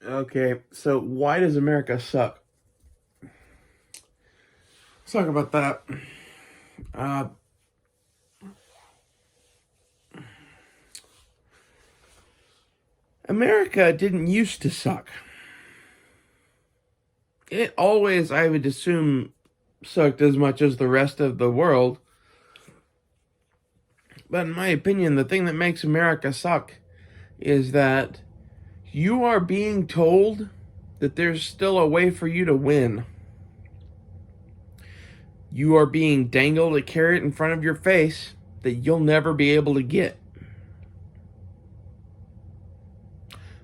Okay, so why does America suck? Let's talk about that. Uh, America didn't used to suck. It always, I would assume, sucked as much as the rest of the world. But in my opinion, the thing that makes America suck is that you are being told that there's still a way for you to win. You are being dangled a carrot in front of your face that you'll never be able to get.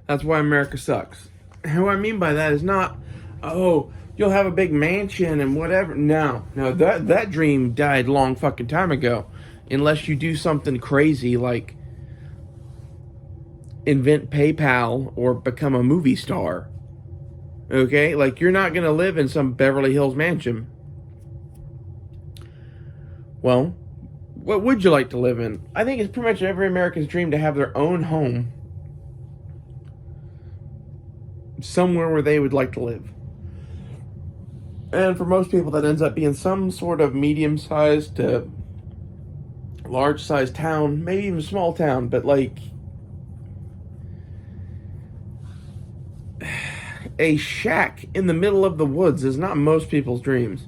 That's why America sucks. And what I mean by that is not, oh, you'll have a big mansion and whatever. No, that dream died long fucking time ago. Unless you do something crazy like invent PayPal or become a movie star. Okay? Like, you're not gonna live in some Beverly Hills mansion. Well, what would you like to live in? I think it's pretty much every American's dream to have their own home somewhere where they would like to live. And for most people, that ends up being some sort of medium sized to large sized town, maybe even small town, but like a shack in the middle of the woods is not most people's dreams.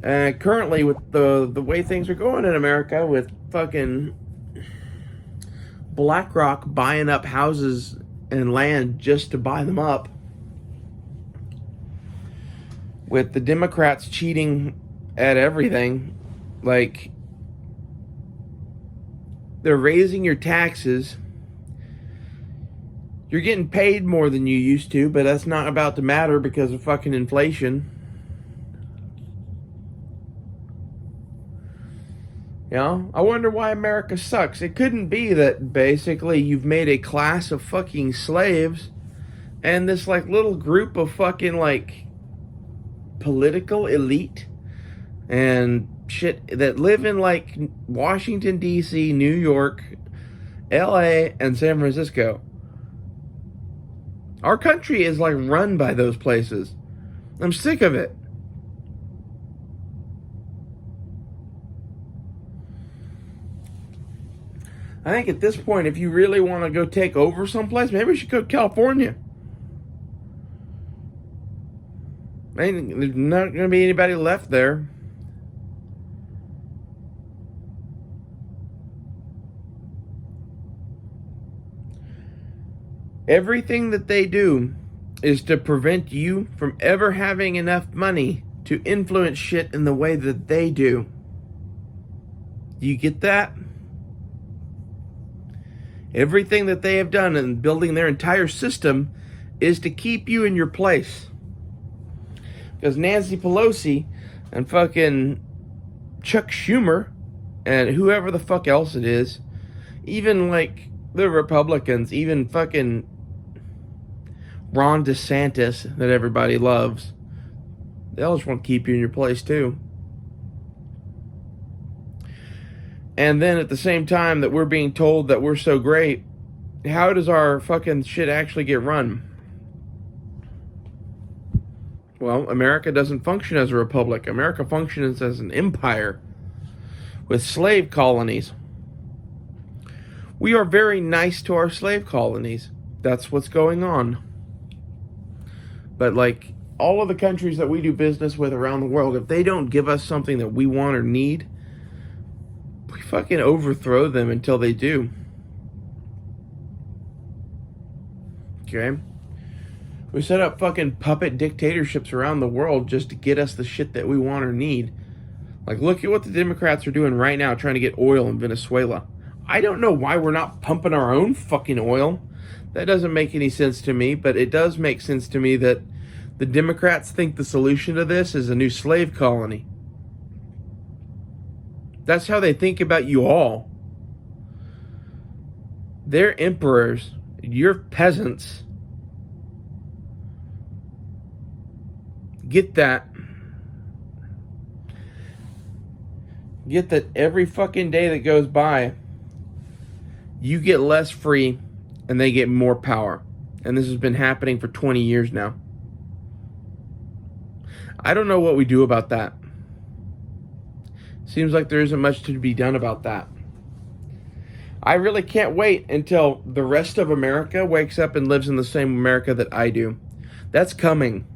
Currently, with the way things are going in America, with fucking BlackRock buying up houses and land just to buy them up, with the Democrats cheating at everything, like they're raising your taxes. You're getting paid more than you used to, but that's not about to matter because of fucking inflation. You know, I wonder why America sucks. It couldn't be that basically you've made a class of fucking slaves and this like little group of fucking like political elite and shit that live in like Washington D.C., New York, L.A., and San Francisco. Our country is like run by those places. I'm sick of it. I think at this point, if you really want to go take over someplace, maybe we should go to California. There's not going to be anybody left there. Everything that they do is to prevent you from ever having enough money to influence shit in the way that they do. Do you get that? Everything that they have done in building their entire system is to keep you in your place. Because Nancy Pelosi and fucking Chuck Schumer and whoever the fuck else it is, even like the Republicans, even fucking Ron DeSantis that everybody loves, they'll just want to keep you in your place too. And then at the same time that we're being told that we're so great, how does our fucking shit actually get run? Well, America doesn't function as a republic. America functions as an empire with slave colonies. We are very nice to our slave colonies. That's what's going on. But like all of the countries that we do business with around the world, if they don't give us something that we want or need, we fucking overthrow them until they do. Okay? We set up fucking puppet dictatorships around the world just to get us the shit that we want or need. Like, look at what the Democrats are doing right now, trying to get oil in Venezuela. I don't know why we're not pumping our own fucking oil. That doesn't make any sense to me, but it does make sense to me that the Democrats think the solution to this is a new slave colony. That's how they think about you all. They're emperors. You're peasants. Get that. Get that every fucking day that goes by, you get less free and they get more power. And this has been happening for 20 years now. I don't know what we do about that. Seems like there isn't much to be done about that. I really can't wait until the rest of America wakes up and lives in the same America that I do. That's coming.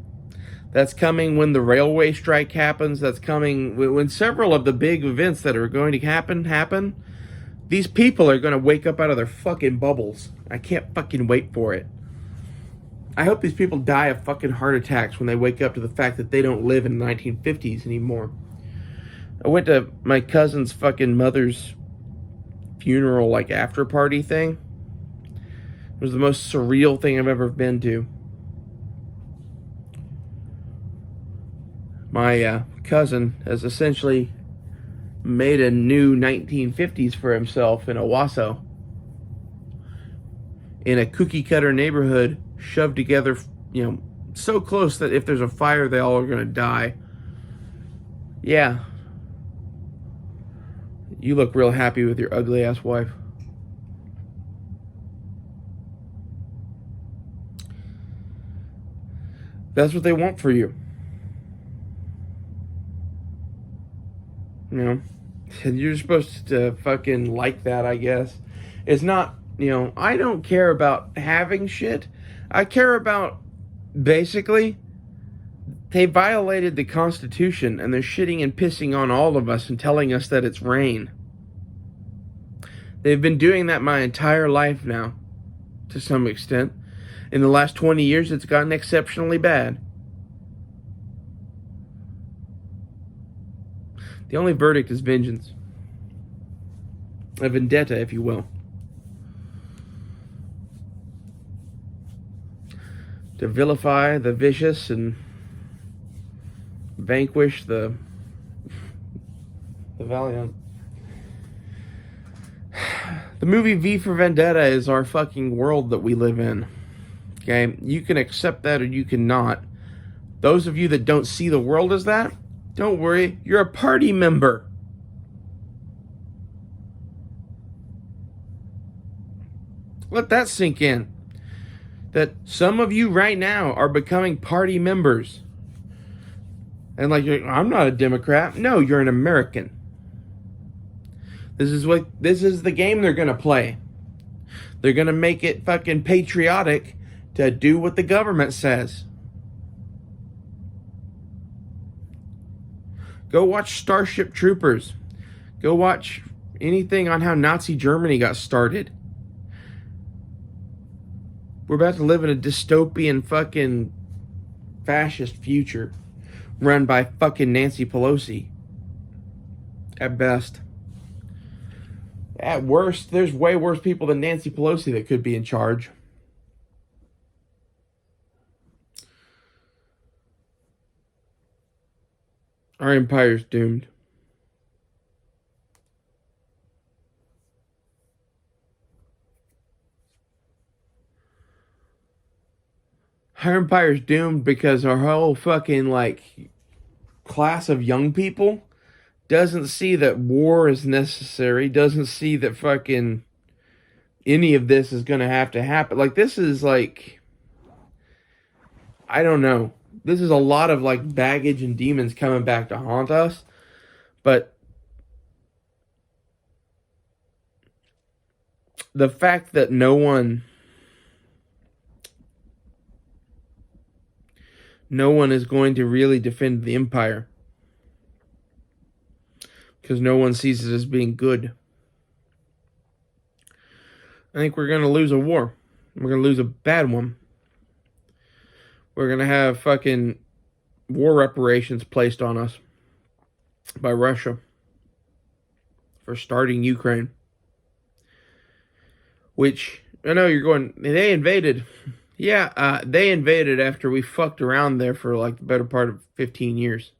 That's coming when the railway strike happens. That's coming when several of the big events that are going to happen. These people are going to wake up out of their fucking bubbles. I can't fucking wait for it. I hope these people die of fucking heart attacks when they wake up to the fact that they don't live in the 1950s anymore. I went to my cousin's fucking mother's funeral, like, after party thing. It was the most surreal thing I've ever been to. My cousin has essentially made a new 1950s for himself in Owasso, in a cookie cutter neighborhood, shoved together, so close that if there's a fire, they all are going to die. Yeah. You look real happy with your ugly ass wife. That's what they want for you. And you're supposed to fucking like that, I guess. It's not, I don't care about having shit. I care about, basically, they violated the Constitution and they're shitting and pissing on all of us and telling us that it's rain. They've been doing that my entire life now, to some extent. In the last 20 years, it's gotten exceptionally bad. The only verdict is vengeance. A vendetta, if you will. To vilify the vicious and vanquish the valiant. The movie V for Vendetta is our fucking world that we live in. Okay? You can accept that or you cannot. Those of you that don't see the world as that, don't worry, you're a party member. Let that sink in. That some of you right now are becoming party members. And like, I'm not a Democrat. No, you're an American. This is the game they're going to play. They're going to make it fucking patriotic to do what the government says. Go watch Starship Troopers. Go watch anything on how Nazi Germany got started. We're about to live in a dystopian fucking fascist future run by fucking Nancy Pelosi. At best. At worst, there's way worse people than Nancy Pelosi that could be in charge. Our empire's doomed. Our empire's doomed because our whole fucking, class of young people doesn't see that war is necessary, doesn't see that fucking any of this is going to have to happen. This is I don't know. This is a lot of baggage and demons coming back to haunt us. But the fact that no one is going to really defend the empire because no one sees it as being good. I think we're going to lose a war. We're going to lose a bad one. We're going to have fucking war reparations placed on us by Russia for starting Ukraine. Which, I know you're going, they invaded. Yeah, they invaded after we fucked around there for the better part of 15 years.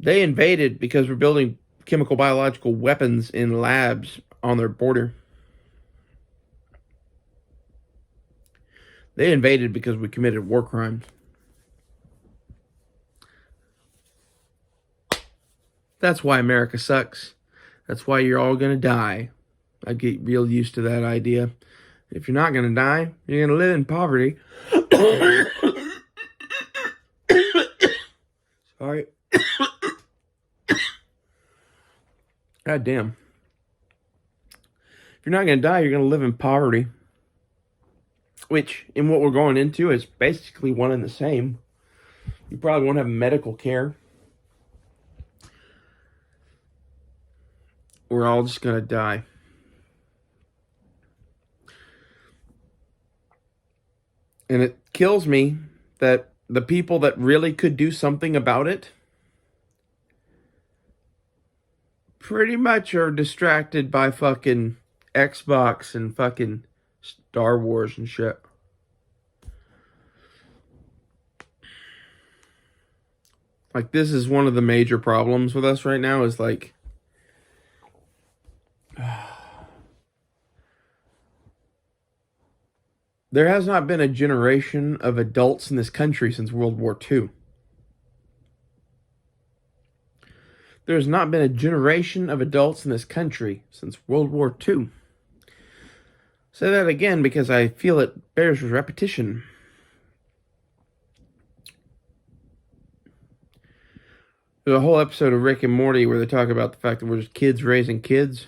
They invaded because we're building chemical biological weapons in labs on their border. They invaded because we committed war crimes. That's why America sucks. That's why you're all gonna die. I'd get real used to that idea. If you're not gonna die, you're gonna live in poverty. Sorry. God damn. If you're not gonna die, you're gonna live in poverty. Which, in what we're going into, is basically one and the same. You probably won't have medical care. We're all just gonna die. And it kills me that the people that really could do something about it pretty much are distracted by fucking Xbox and fucking Star Wars and shit. Like, this is one of the major problems with us right now is like, there has not been a generation of adults in this country since World War II. There's not been a generation of adults in this country since World War II. Say that again because I feel it bears repetition. There's a whole episode of Rick and Morty where they talk about the fact that we're just kids raising kids.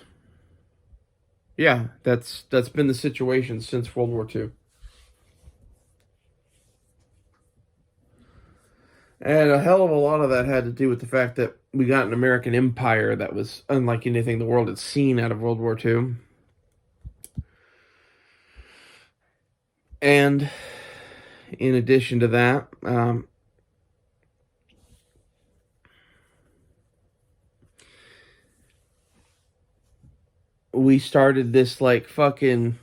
Yeah, that's been the situation since World War II. And a hell of a lot of that had to do with the fact that we got an American empire that was unlike anything the world had seen out of World War II. And in addition to that, we started this like fucking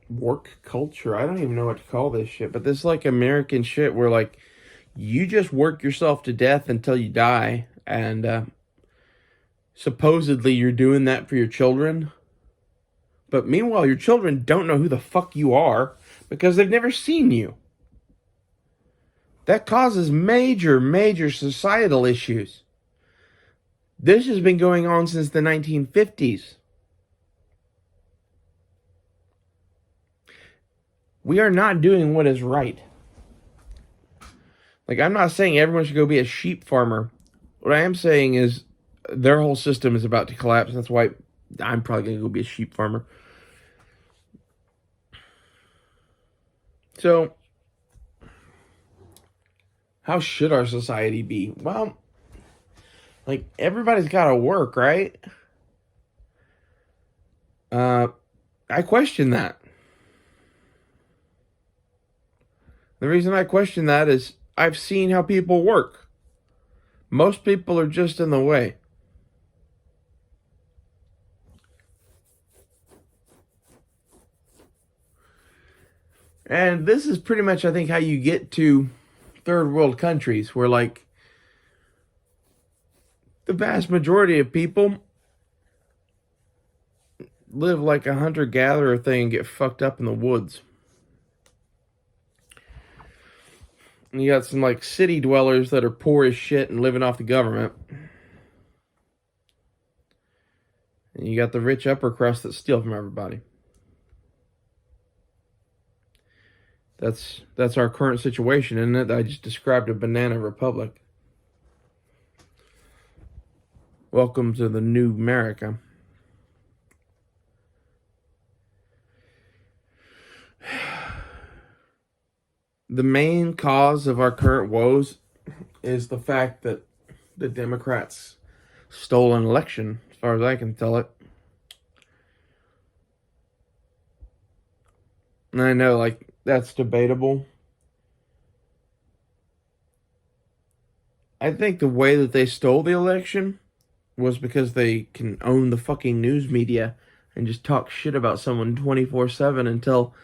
work culture. I don't even know what to call this shit, but this like American shit where like you just work yourself to death until you die, and supposedly you're doing that for your children. But meanwhile, your children don't know who the fuck you are because they've never seen you. That causes major, major societal issues. This has been going on since the 1950s. We are not doing what is right. Like, I'm not saying everyone should go be a sheep farmer. What I am saying is their whole system is about to collapse. That's why I'm probably going to go be a sheep farmer. So, how should our society be? Well, like, everybody's got to work, right? I question that. The reason I question that is I've seen how people work. Most people are just in the way. And this is pretty much, I think, how you get to third world countries where, like, the vast majority of people live like a hunter-gatherer thing and get fucked up in the woods. And you got some, like, city dwellers that are poor as shit and living off the government. And you got the rich upper crust that steal from everybody. That's our current situation, isn't it? I just described a banana republic. Welcome to the new America. The main cause of our current woes is the fact that the Democrats stole an election, as far as I can tell it. And I know, like, that's debatable. I think the way that they stole the election was because they can own the fucking news media and just talk shit about someone 24/7 until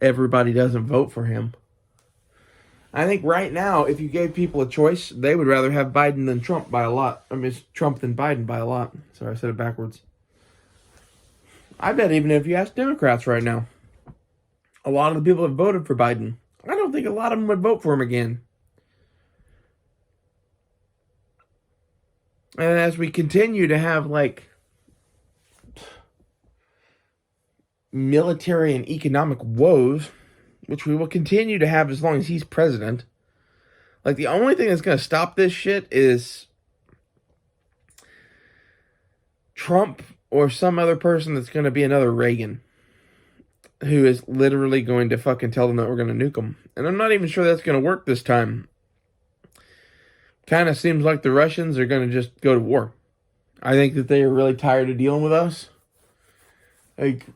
everybody doesn't vote for him. I think right now, if you gave people a choice, they would rather have Biden than Trump by a lot. I mean, it's Trump than Biden by a lot. Sorry, I said it backwards. I bet even if you ask Democrats right now, a lot of the people that voted for Biden, I don't think a lot of them would vote for him again. And as we continue to have like military and economic woes, which we will continue to have as long as he's president, like the only thing that's going to stop this shit is Trump or some other person that's going to be another Reagan, who is literally going to fucking tell them that we're going to nuke them. And I'm not even sure that's going to work this time. Kind of seems like the Russians are going to just go to war. I think that they are really tired of dealing with us. Like,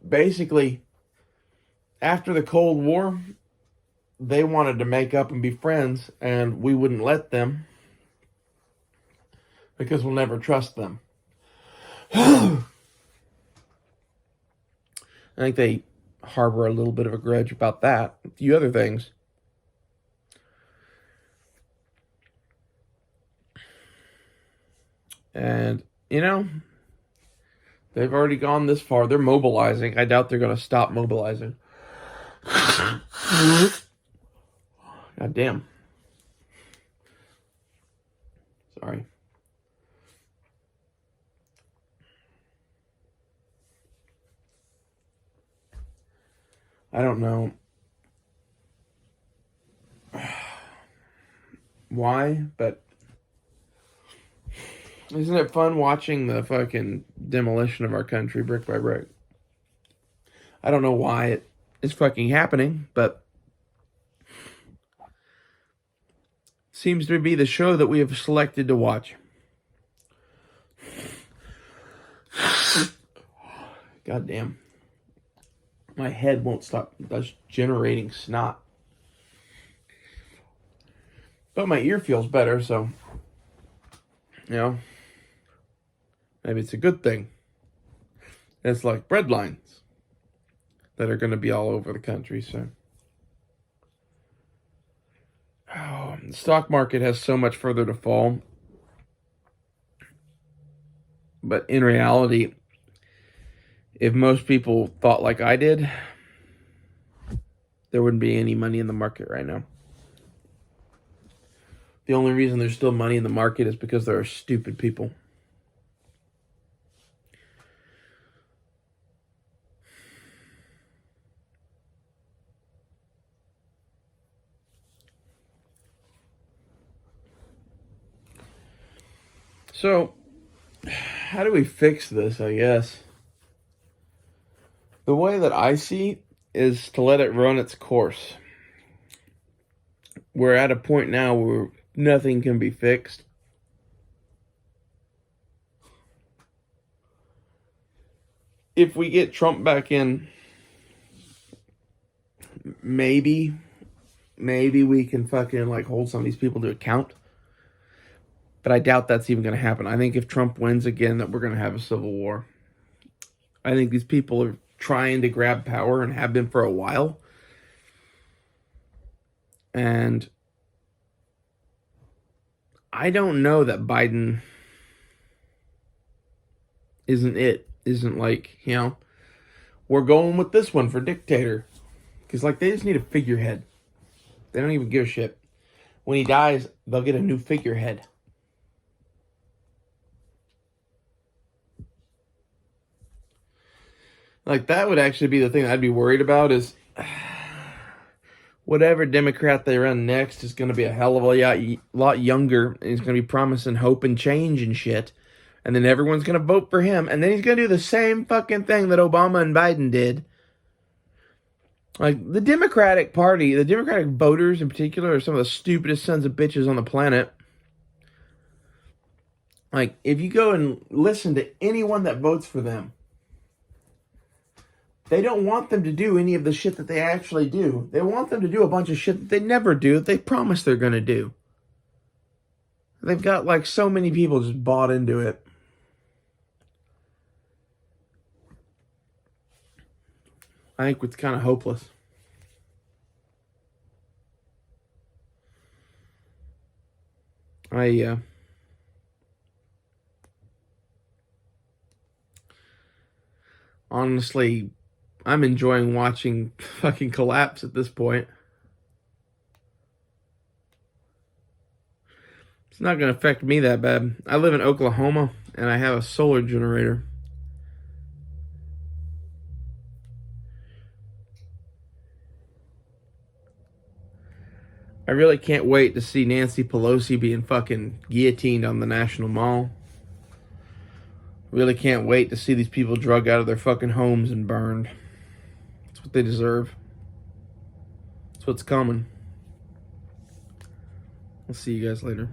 basically, after the Cold War, they wanted to make up and be friends, and we wouldn't let them because we'll never trust them. I think they harbor a little bit of a grudge about that. A few other things. And, you know, they've already gone this far. They're mobilizing. I doubt they're going to stop mobilizing. God damn. Sorry. I don't know why, but isn't it fun watching the fucking demolition of our country brick by brick? I don't know why it is fucking happening, but seems to be the show that we have selected to watch. God damn. My head won't stop generating snot. But my ear feels better, so, you know, maybe it's a good thing. It's like bread lines that are going to be all over the country, so. Oh, the stock market has so much further to fall. But in reality, if most people thought like I did, there wouldn't be any money in the market right now. The only reason there's still money in the market is because there are stupid people. So, how do we fix this, I guess? The way that I see is to let it run its course. We're at a point now where nothing can be fixed. If we get Trump back in, maybe we can fucking like hold some of these people to account. But I doubt that's even going to happen. I think if Trump wins again, that we're going to have a civil war. I think these people are trying to grab power and have been for a while. And I don't know that Biden isn't like, you know, we're going with this one for dictator. Because, like, they just need a figurehead. They don't even give a shit. When he dies, they'll get a new figurehead. Like, that would actually be the thing I'd be worried about is whatever Democrat they run next is going to be a hell of a lot younger, and he's going to be promising hope and change and shit. And then everyone's going to vote for him. And then he's going to do the same fucking thing that Obama and Biden did. Like, the Democratic Party, the Democratic voters in particular, are some of the stupidest sons of bitches on the planet. Like, if you go and listen to anyone that votes for them, they don't want them to do any of the shit that they actually do. They want them to do a bunch of shit that they never do, that they promise they're going to do. They've got, like, so many people just bought into it. I think it's kind of hopeless. Honestly, I'm enjoying watching fucking collapse at this point. It's not going to affect me that bad. I live in Oklahoma, and I have a solar generator. I really can't wait to see Nancy Pelosi being fucking guillotined on the National Mall. Really can't wait to see these people drug out of their fucking homes and burned. That's what they deserve. That's what's coming. I'll see you guys later.